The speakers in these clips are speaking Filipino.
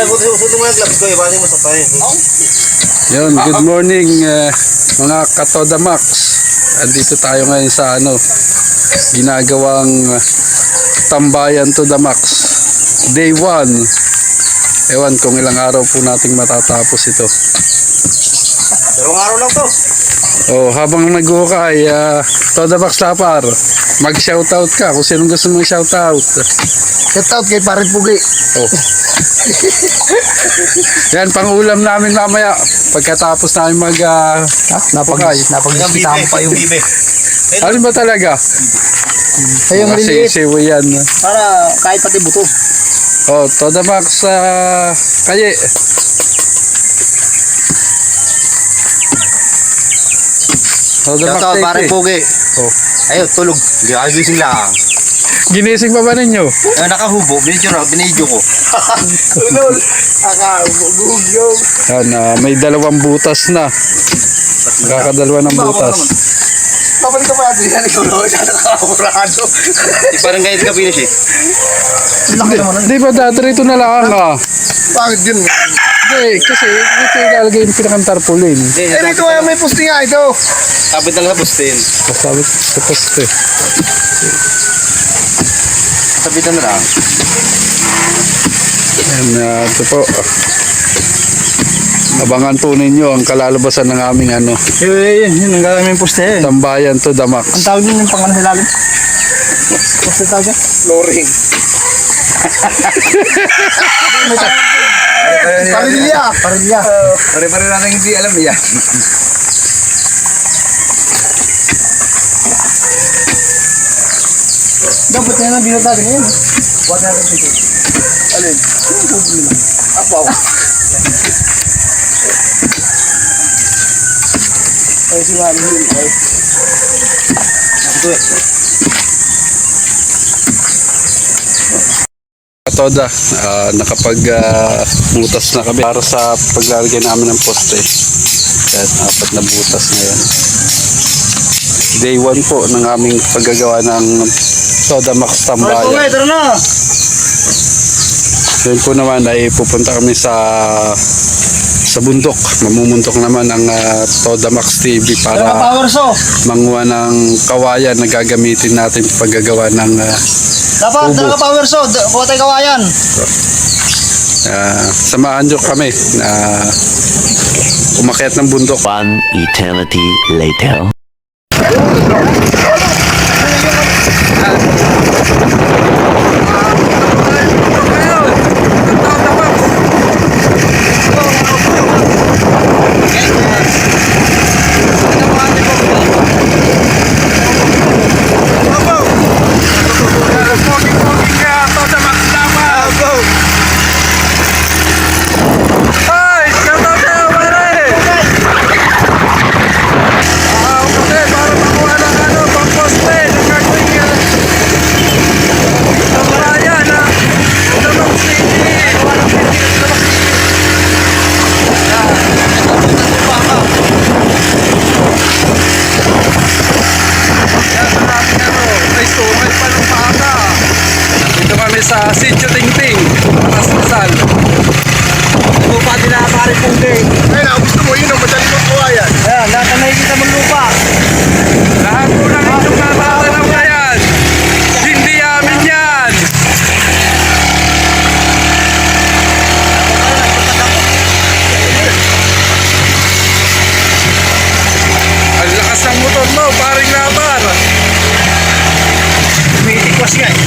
Ay, buti mo yung gloves ko eh. Bali mo sa tayo. Yun, good morning mga Katoda Max. Andito tayo ngayon sa ginagawang tambayan to the max. Day 1. Ewan kung ilang araw po nating matatapos ito. 2 araw lang to. Oh, habang nag-ukay, Toda Max Lapar, mag-shoutout ka kung sinong gusto mong shoutout. Shoutout kay Parin Pugi. Oh. Yan, pang-ulam namin mamaya pagkatapos namin napagbibitaan pa yung bibe. Ano ba talaga? Ay, yung Kasi maliliit. siwo yan. Para kahit pati buto. Oh, Toda Max kaye. Toda Max Shoutout Parin Teke. Pugi. Oh. Ayun, tulog. Gigising lang. Ginising pa ba ninyo? Nakahubo. Binidyo ko. Tulog. Nakahubo. Yan, may 2 butas na. Kakadalawa ng butas. Babalik ka pa natin yan. Ikaw naman siya nakakurado. Di parang ganyan ka finish eh. Di ba dati rito na lang Bakit yun? Hindi, kasi ito ilalagay yung pinakang tarpaulin. Rito nga may poste nga ito. Sabit na lang sa poste. Kasabit sa poste. Sabitan na lang. Yan, ito po. Abangan po ninyo ang kalalabasan ng aming Yun ang gagawin yung poste. tambayan to the max. Ang tawag din yung pangano sa ilalim. Poste tawag yan? Flooring. Parilya. Parilya. Pare-pare natin hindi alam yan. Dapat yan ang binatagin yan. Huwag natin dito. Alin? Yung tubo nila. Apaw. Ay, si Mami Hill. Ay. Ito eh. Toda, nakapag-butas na kami para sa paglalagay namin ng poste. Yan, 4 na butas ngayon. Day 1 po ng aming paggagawa ng Toda Max tambayan. Tara na. Yun po naman ay pupunta kami sa bundok. Mamumuntok naman ang Toda Max TV para Power saw. manguha ng kawayan na gagamitin natin paggagawa ng Dapat, Ubo. power saw. Buha tayo kawayan. samahan nyo kami na umakyat ng bundok. One eternity later. Sa Sitio Tingting, Patas Rizal. Lupa din na pare Pugi. Ayun, gusto mo yun ang madali mong kawayan. Ayan, lahat na nakikita mong lupa. Lahat po ng inyong natatanaw na yan, hindi amin yan. Ang lakas ng motor mo, paring Lapar. Umiikwas nga eh.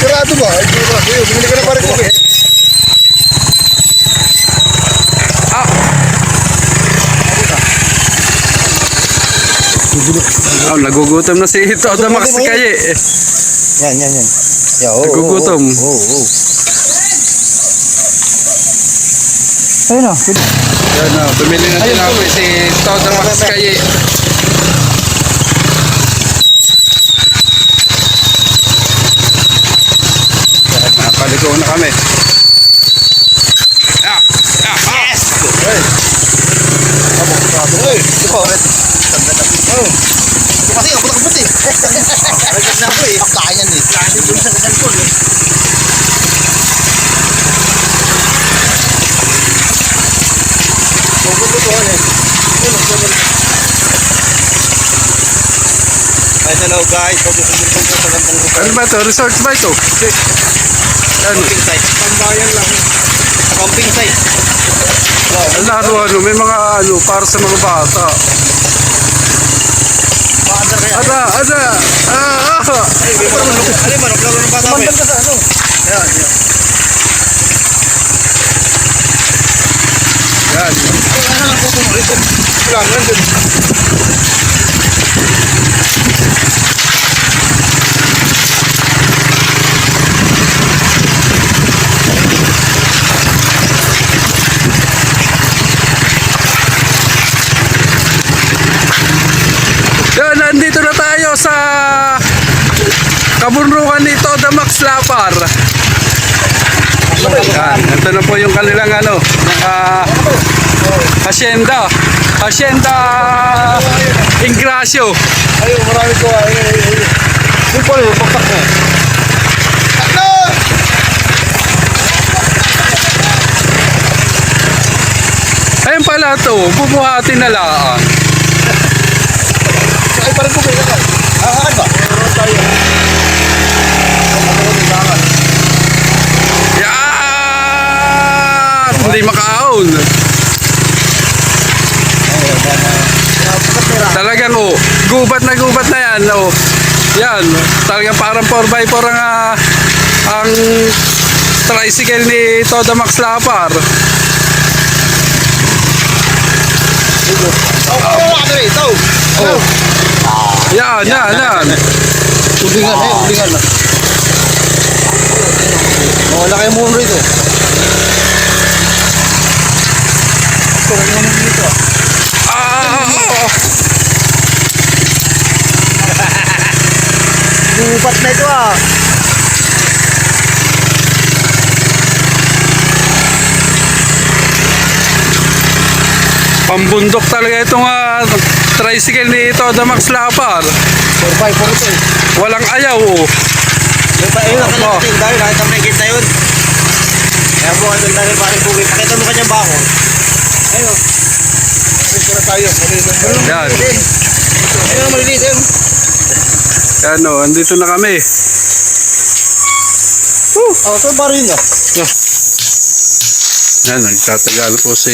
Sarado ba? Ay, di ba? Bumili ka na pare Pugi. Nagugutom na si Toda Max kaye. Yan. Nagugutom. Ayun o. Yan na, bumili na din ako si Toda Max kaye. Yan, nakaliko na kami. dito. Ay. Ay, ito po. Oh. Ito kasi ako nakabuti. Nagkat na ako eh. Pagkain yan eh. Kasi doon sa kasalpon eh. Puputuhan eh. Ay, hello guys. Pagpupunta sa gandang lupa. Ano ba ito? Resort ba ito? Ano? Camping site. Tambayan lang. Camping site. Ang laro ano, may mga ano, para sa mga bata. Paandar kaya. Ada! Ay, may mga manok. Ano, manok laro ng bata. Mandal ka sa ano? Yan, yan. Yan. Ay, ano lang pupunta rito? Wala, nandun. Yan, nandito na tayo sa kabunrukan ni Toda Max Lapar. Yan, ito na po yung kanilang ano, hacienda. Hacienda Ingracio. Ayun, marami ko. Ayun. Simple, pakpak na. Tatlo! Ayun pala to, bubuhatin na lang. Ay, parang bumay na ka. Hahakan ba? Meron tayo. Yan! Hindi makaahon. Talagang oh, gubat na yan. Oh. Yan, talagang parang 4x4 ang tricycle ni Toda Max Lapar. Ito. Oh. Yan. Ulingan na. Mawala kayo muna rito. Gubat na ito ah. Pambundok talaga itong tricycle ni Toda Max Lapar. 4x4 ito eh. Walang ayaw oh. Ayun, nakalating dahil kahit ang nakikita yun. Kaya po kayo dahil parang pugi. Pakita mo kanyang bako. Ayun. Ayun na tayo. Yan. Ayun, maliliit ayun. Yan oh, andito na kami. Oh, ito ba rin ah? Yan, nagtatagal po si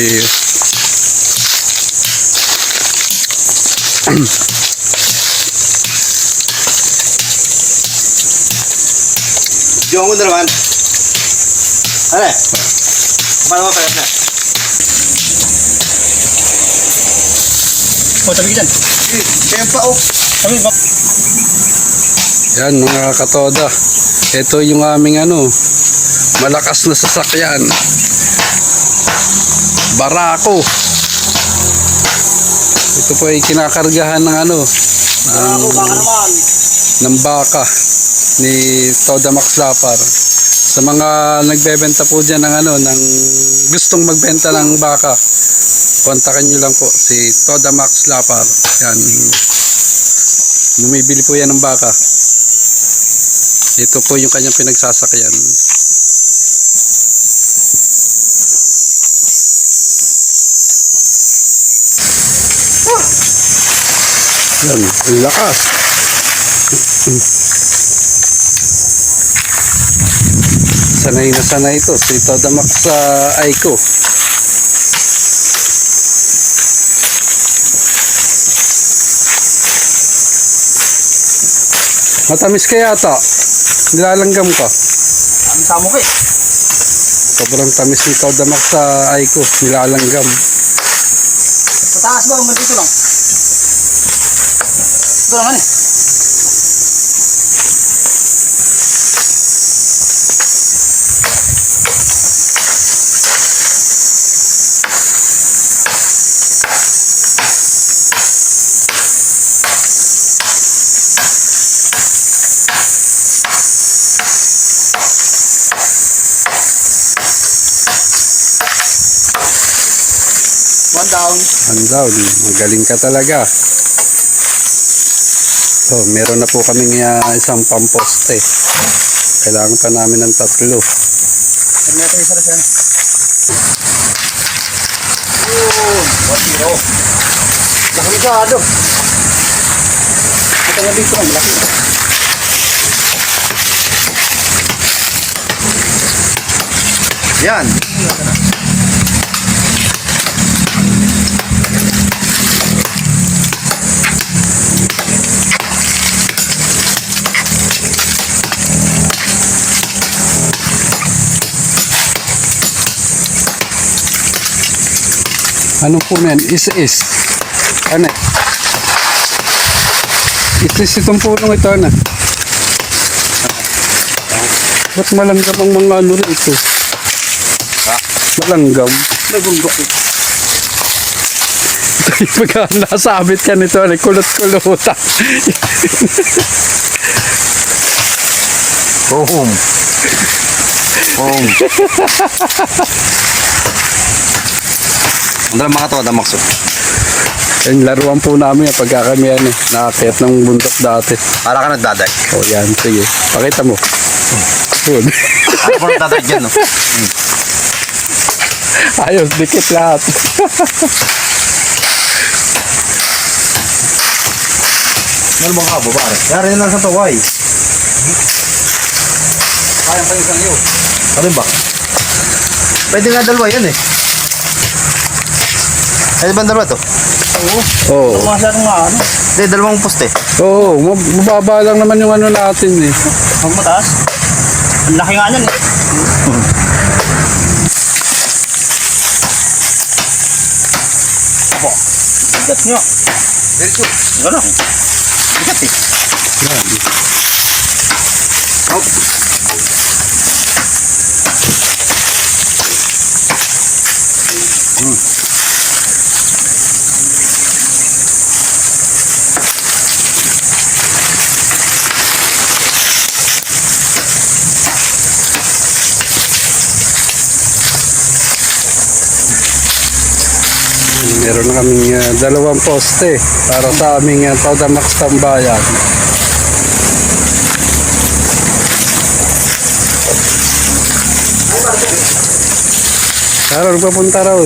Diyan ko na naman. Ano? Paano mo pala na? Oh, tabi ka dyan. Kaya pa oh. Tabi ba? yan mga katoda. Ito yung aming ano, malakas na sasakyan. Barako. Ito po ay kinakargahan ng ano, Baka naman. ng baka ni Toda Max Lapar. Sa mga nagbebenta po dyan ng ano, ng gustong magbenta ng baka, kontakin nyo lang po si Toda Max Lapar. Yan. Bumibili po yan ng baka. Ito po yung kanyang pinagsasakyan. Yan, ang lakas. Sanay na sanay ito si Toda Max sa Aiko. Matamis ka yata. Nilalanggam ka. Ang samo ko eh. Sobrang tamis ni Toda Max sa Aiko. Nilalanggam. Mataas ba? Hanggang dito lang. Ito naman eh. down. One down. Magaling ka talaga. So, meron na po kaming isang pamposte. Kailangan pa namin ng 3. Ternyata isa na siya. Laki masyado. Ito nga dito, malaki. Yan. Ano po yan? Is. Ano? Is itong punong ito, ano? Ba't malanggam ang mga ano rito? Malanggam. Nagundok eh. Ito yung pagka nasabit ka nito, ano? Kulot-kulota. Boom. Boom. Ang dala mga to, damakso. Yung laruan po namin pagka kami nakakit ng bundok dati. Para ka nagdadag. O yan, sige. Pakita mo. Yun. Ako pa nagdadag dyan, no? Ayos, dikit lahat. Ano bang kabo, pare? Yari na lang sa taway. Kaya pa yung isang iyo. Ano ba? Pwede nga dalawa yan eh. Pwede ba dalawa to? Oo. Masyadong ano. Hindi, dalawang poste. Oo, mababa lang naman yung ano natin eh. Ang mataas. Ang laki nga yan eh. Abo. Bigat nyo. Diretso. Gano'n. Bigat eh. Yan. Meron na kaming 2 poste para sa aming Todamax tambayan. Tara, papunta raw.